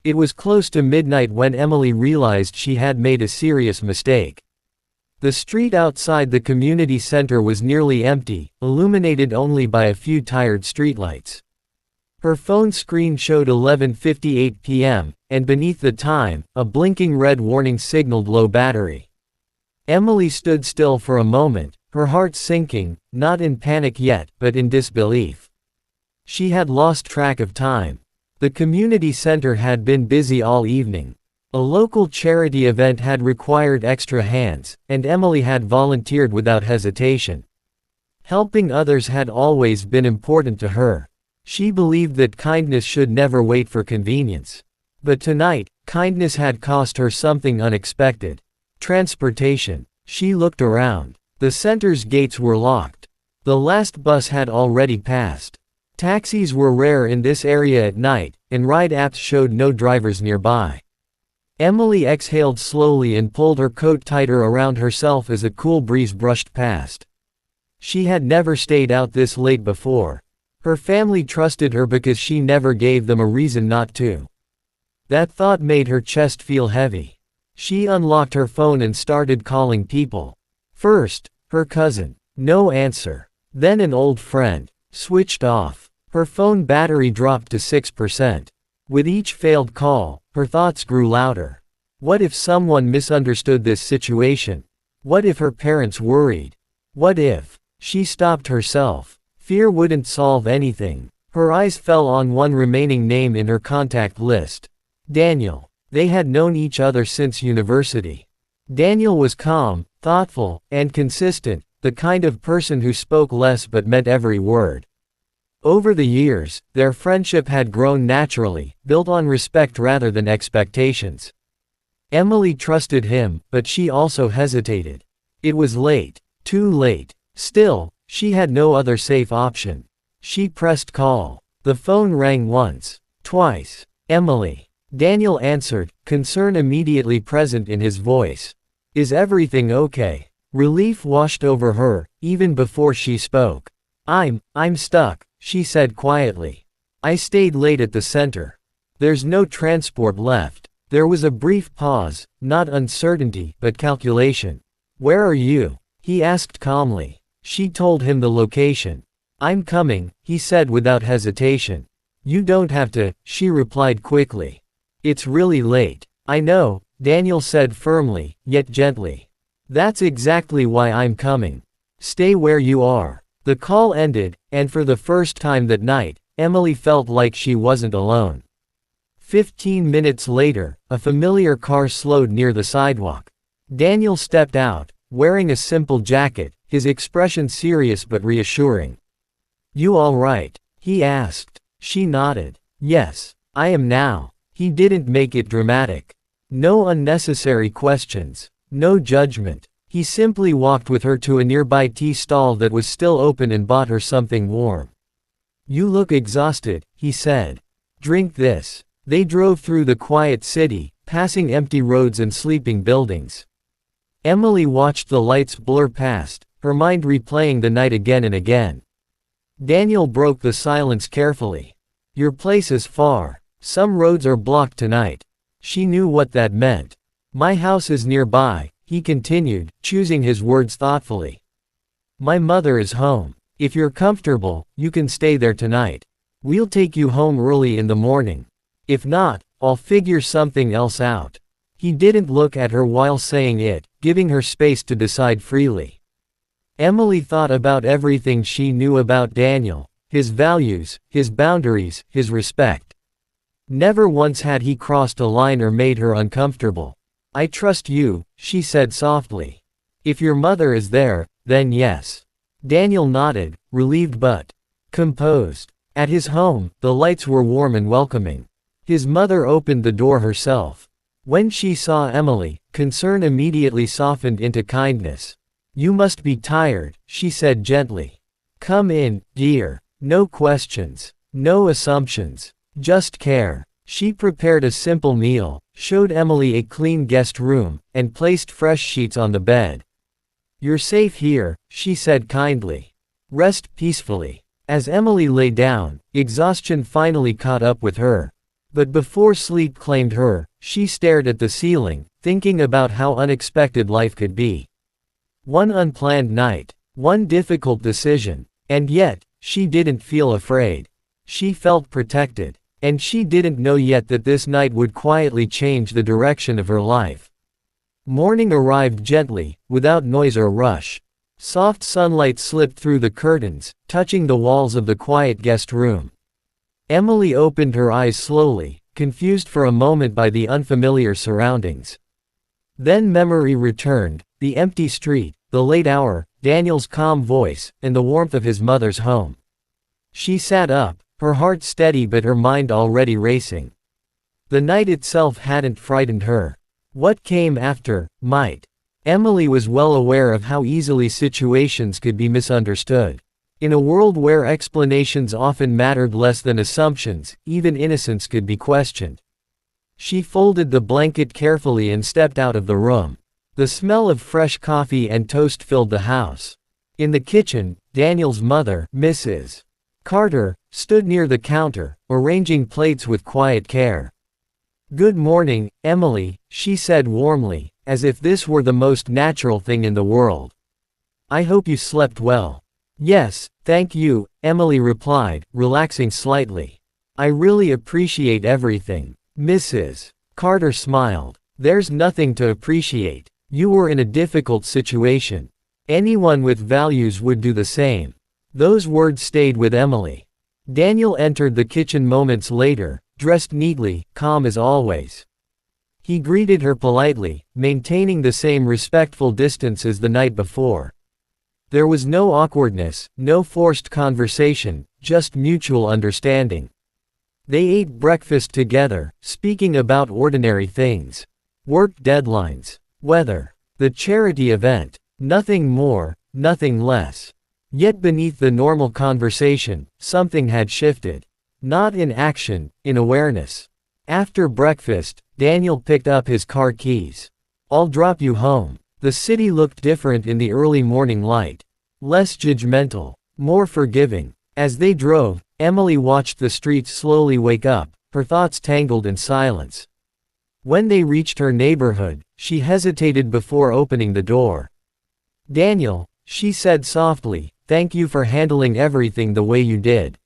It was close to midnight when Emily realized she had made a serious mistake. The street outside the community center was nearly empty, illuminated only by a few tired streetlights. Her phone screen showed 11:58 p.m., and beneath the time, a blinking red warning signaled low battery. Emily stood still for a moment, her heart sinking, not in panic yet, but in disbelief. She had lost track of time. The community center had been busy all evening. A local charity event had required extra hands, and Emily had volunteered without hesitation. Helping others had always been important to her. She believed that kindness should never wait for convenience. But tonight, kindness had cost her something unexpected. Transportation. She looked around. The center's gates were locked. The last bus had already passed. Taxis were rare in this area at night, and ride apps showed no drivers nearby. Emily exhaled slowly and pulled her coat tighter around herself as a cool breeze brushed past. She had never stayed out this late before. Her family trusted her because she never gave them a reason not to. That thought made her chest feel heavy. She unlocked her phone and started calling people. First, her cousin. No answer. Then an old friend. Switched off. Her phone battery dropped to 6%. With each failed call, her thoughts grew louder. What if someone misunderstood this situation? What if her parents worried? What if? She stopped herself. Fear wouldn't solve anything. Her eyes fell on one remaining name in her contact list. Daniel. They had known each other since university. Daniel was calm, thoughtful, and consistent, the kind of person who spoke less but meant every word. Over the years, their friendship had grown naturally, built on respect rather than expectations. Emily trusted him, but she also hesitated. It was late. Too late. Still, she had no other safe option. She pressed call. The phone rang once. Twice. Emily. Daniel answered, concern immediately present in his voice. Is everything okay? Relief washed over her, even before she spoke. I'm stuck, she said quietly. I stayed late at the center. There's no transport left. There was a brief pause, not uncertainty, but calculation. Where are you? He asked calmly. She told him the location. I'm coming, he said without hesitation. You don't have to, she replied quickly. It's really late. I know, Daniel said firmly, yet gently. That's exactly why I'm coming. Stay where you are. The call ended, and for the first time that night, Emily felt like she wasn't alone. 15 minutes later, a familiar car slowed near the sidewalk. Daniel stepped out, wearing a simple jacket, his expression serious but reassuring. You all right? He asked. She nodded. Yes, I am now. He didn't make it dramatic. No unnecessary questions. No judgment. He simply walked with her to a nearby tea stall that was still open and bought her something warm. You look exhausted, he said. Drink this. They drove through the quiet city, passing empty roads and sleeping buildings. Emily watched the lights blur past, her mind replaying the night again and again. Daniel broke the silence carefully. Your place is far. Some roads are blocked tonight. She knew what that meant. My house is nearby, he continued, choosing his words thoughtfully. My mother is home. If you're comfortable, you can stay there tonight. We'll take you home early in the morning. If not, I'll figure something else out. He didn't look at her while saying it, giving her space to decide freely. Emily thought about everything she knew about Daniel, his values, his boundaries, his respect. Never once had he crossed a line or made her uncomfortable. I trust you, she said softly. If your mother is there, then yes. Daniel nodded, relieved but composed. At his home, the lights were warm and welcoming. His mother opened the door herself. When she saw Emily, concern immediately softened into kindness. You must be tired, she said gently. Come in, dear. No questions. No assumptions. Just care. She prepared a simple meal, showed Emily a clean guest room, and placed fresh sheets on the bed. You're safe here, she said kindly. Rest peacefully. As Emily lay down, exhaustion finally caught up with her. But before sleep claimed her, she stared at the ceiling, thinking about how unexpected life could be. One unplanned night, one difficult decision, and yet, she didn't feel afraid. She felt protected, and she didn't know yet that this night would quietly change the direction of her life. Morning arrived gently, without noise or rush. Soft sunlight slipped through the curtains, touching the walls of the quiet guest room. Emily opened her eyes slowly, confused for a moment by the unfamiliar surroundings. Then memory returned, the empty street, the late hour, Daniel's calm voice, and the warmth of his mother's home. She sat up, her heart steady but her mind already racing. The night itself hadn't frightened her. What came after, might. Emily was well aware of how easily situations could be misunderstood. In a world where explanations often mattered less than assumptions, even innocence could be questioned. She folded the blanket carefully and stepped out of the room. The smell of fresh coffee and toast filled the house. In the kitchen, Daniel's mother, Mrs. Carter, stood near the counter, arranging plates with quiet care. "Good morning, Emily," she said warmly, as if this were the most natural thing in the world. "I hope you slept well." "Yes, thank you," Emily replied, relaxing slightly. "I really appreciate everything." Mrs. Carter smiled. "There's nothing to appreciate. You were in a difficult situation. Anyone with values would do the same." Those words stayed with Emily. Daniel entered the kitchen moments later, dressed neatly, calm as always. He greeted her politely, maintaining the same respectful distance as the night before. There was no awkwardness, no forced conversation, just mutual understanding. They ate breakfast together, speaking about ordinary things. Work deadlines, weather, the charity event. Nothing more, nothing less. Yet beneath the normal conversation, something had shifted. Not in action, in awareness. After breakfast, Daniel picked up his car keys. "I'll drop you home." The city looked different in the early morning light. Less judgmental, more forgiving. As they drove, Emily watched the streets slowly wake up, her thoughts tangled in silence. When they reached her neighborhood, she hesitated before opening the door. "Daniel," she said softly, "thank you for handling everything the way you did.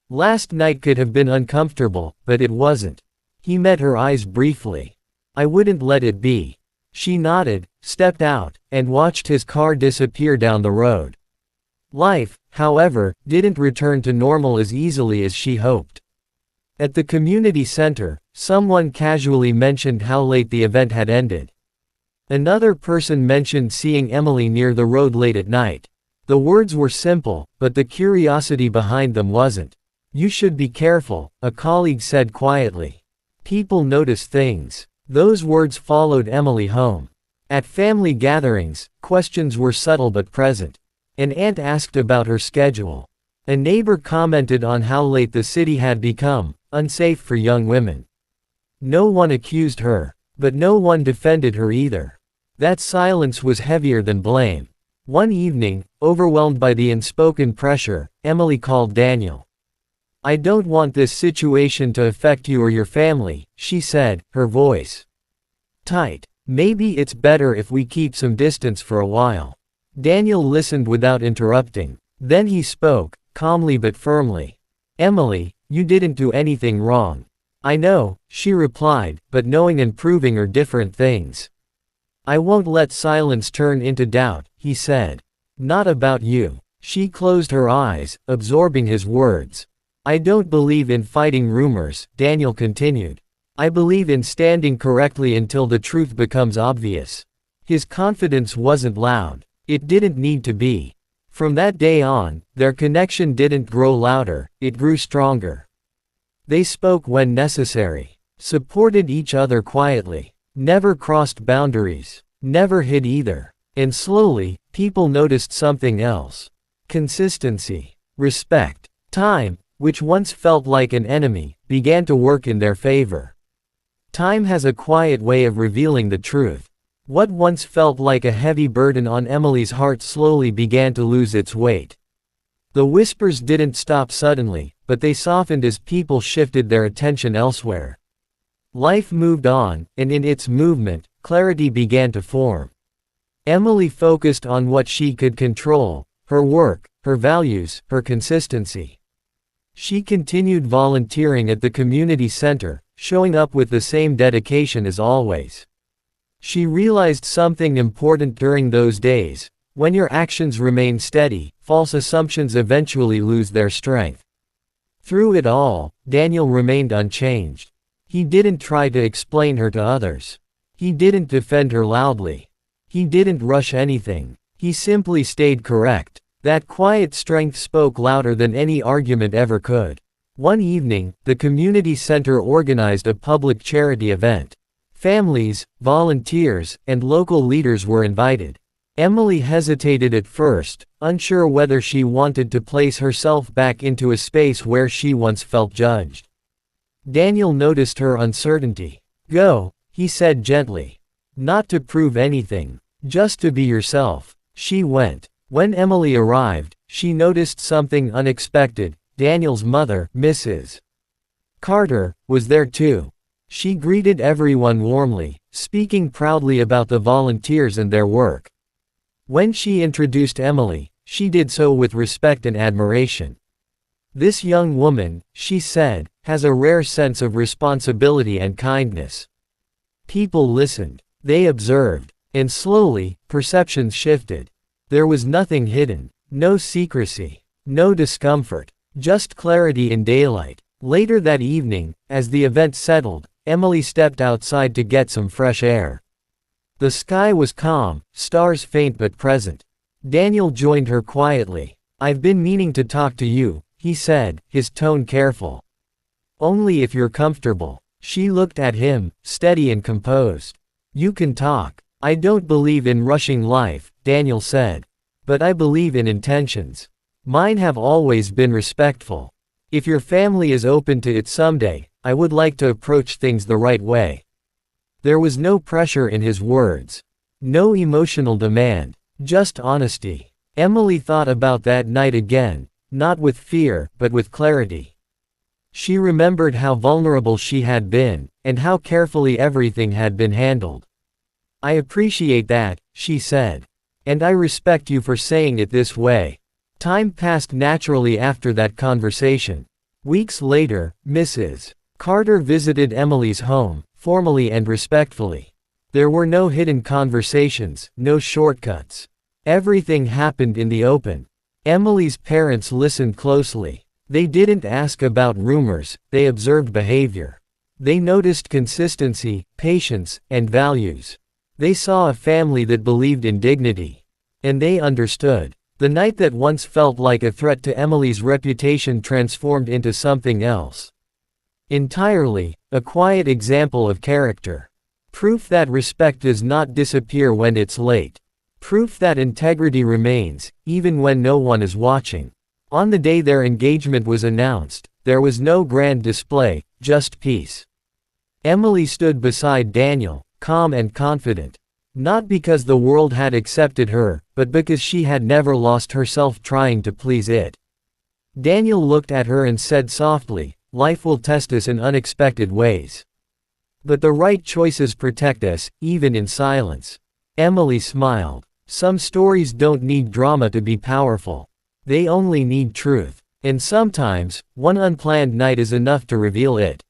Last night could have been uncomfortable, but it wasn't." He met her eyes briefly. "I wouldn't let it be." She nodded, stepped out, and watched his car disappear down the road. Life, however, didn't return to normal as easily as she hoped. At the community center, someone casually mentioned how late the event had ended. Another person mentioned seeing Emily near the road late at night. The words were simple, but the curiosity behind them wasn't. "You should be careful," a colleague said quietly. "People notice things." Those words followed Emily home. At family gatherings, questions were subtle but present. An aunt asked about her schedule. A neighbor commented on how late the city had become, unsafe for young women. No one accused her, but no one defended her either. That silence was heavier than blame. One evening, overwhelmed by the unspoken pressure, Emily called Daniel. "I don't want this situation to affect you or your family," she said, her voice tight. "Maybe it's better if we keep some distance for a while." Daniel listened without interrupting. Then he spoke, calmly but firmly. "Emily, you didn't do anything wrong." "I know," she replied, "but knowing and proving are different things." "I won't let silence turn into doubt," he said. "Not about you." She closed her eyes, absorbing his words. "I don't believe in fighting rumors," Daniel continued. "I believe in standing correctly until the truth becomes obvious." His confidence wasn't loud. It didn't need to be. From that day on, their connection didn't grow louder, it grew stronger. They spoke when necessary, supported each other quietly, never crossed boundaries, never hid either. And slowly, people noticed something else. Consistency, respect, time, which once felt like an enemy, began to work in their favor. Time has a quiet way of revealing the truth. What once felt like a heavy burden on Emily's heart slowly began to lose its weight. The whispers didn't stop suddenly, but they softened as people shifted their attention elsewhere. Life moved on, and in its movement, clarity began to form. Emily focused on what she could control: her work, her values, her consistency. She continued volunteering at the community center, showing up with the same dedication as always. She realized something important during those days: when your actions remain steady, false assumptions eventually lose their strength. Through it all, Daniel remained unchanged. He didn't try to explain her to others. He didn't defend her loudly. He didn't rush anything. He simply stayed correct. That quiet strength spoke louder than any argument ever could. One evening, the community center organized a public charity event. Families, volunteers, and local leaders were invited. Emily hesitated at first, unsure whether she wanted to place herself back into a space where she once felt judged. Daniel noticed her uncertainty. "Go," he said gently. "Not to prove anything, just to be yourself." She went. When Emily arrived, she noticed something unexpected. Daniel's mother, Mrs. Carter, was there too. She greeted everyone warmly, speaking proudly about the volunteers and their work. When she introduced Emily, she did so with respect and admiration. "This young woman," she said, "has a rare sense of responsibility and kindness." People listened. They observed. And slowly, perceptions shifted. There was nothing hidden. No secrecy. No discomfort. Just clarity in daylight. Later that evening, as the event settled, Emily stepped outside to get some fresh air. The sky was calm, stars faint but present. Daniel joined her quietly. "I've been meaning to talk to you," he said, his tone careful. "Only if you're comfortable." She looked at him, steady and composed. "You can talk. I don't believe in rushing life," Daniel said. "But I believe in intentions. Mine have always been respectful. If your family is open to it someday, I would like to approach things the right way." There was no pressure in his words. No emotional demand. Just honesty. Emily thought about that night again, not with fear, but with clarity. She remembered how vulnerable she had been, and how carefully everything had been handled. "I appreciate that," she said. "And I respect you for saying it this way." Time passed naturally after that conversation. Weeks later, Mrs. Carter visited Emily's home, formally and respectfully. There were no hidden conversations, no shortcuts. Everything happened in the open. Emily's parents listened closely. They didn't ask about rumors, they observed behavior. They noticed consistency, patience, and values. They saw a family that believed in dignity. And they understood. The night that once felt like a threat to Emily's reputation transformed into something else entirely, a quiet example of character. Proof that respect does not disappear when it's late. Proof that integrity remains, even when no one is watching. On the day their engagement was announced, there was no grand display, just peace. Emily stood beside Daniel, calm and confident. Not because the world had accepted her, but because she had never lost herself trying to please it. Daniel looked at her and said softly, "Life will test us in unexpected ways. But the right choices protect us, even in silence." Emily smiled. Some stories don't need drama to be powerful. They only need truth. And sometimes, one unplanned night is enough to reveal it.